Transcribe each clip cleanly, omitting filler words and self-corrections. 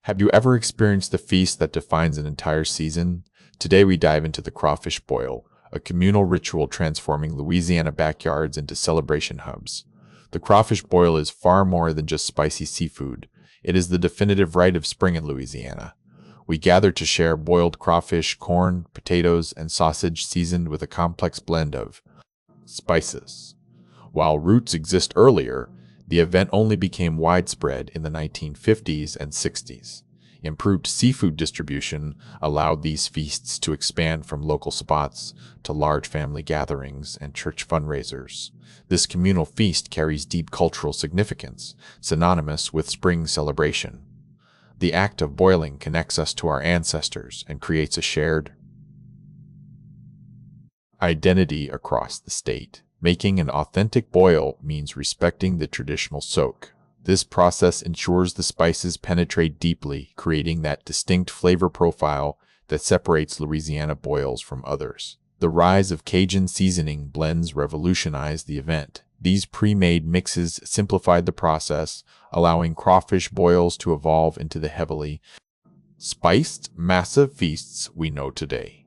Have you ever experienced the feast that defines an entire season? Today we dive into the crawfish boil, a communal ritual transforming Louisiana backyards into celebration hubs. The crawfish boil is far more than just spicy seafood. It is the definitive rite of spring in Louisiana. We gather to share boiled crawfish, corn, potatoes, and sausage seasoned with a complex blend of spices. While roots exist earlier, the event only became widespread in the 1950s and 60s. Improved seafood distribution allowed these feasts to expand from local spots to large family gatherings and church fundraisers. This communal feast carries deep cultural significance, synonymous with spring celebration. The act of boiling connects us to our ancestors and creates a shared identity across the state. Making an authentic boil means respecting the traditional soak. This process ensures the spices penetrate deeply, creating that distinct flavor profile that separates Louisiana boils from others. The rise of Cajun seasoning blends revolutionized the event. These pre-made mixes simplified the process, allowing crawfish boils to evolve into the heavily spiced, massive feasts we know today.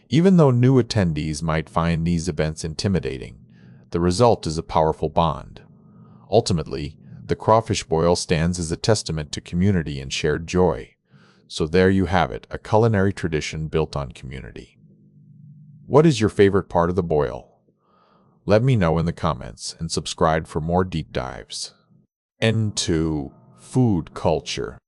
Even though new attendees might find these events intimidating, the result is a powerful bond. Ultimately, the crawfish boil stands as a testament to community and shared joy. So there you have it, a culinary tradition built on community. What is your favorite part of the boil? Let me know in the comments and subscribe for more deep dives into food culture.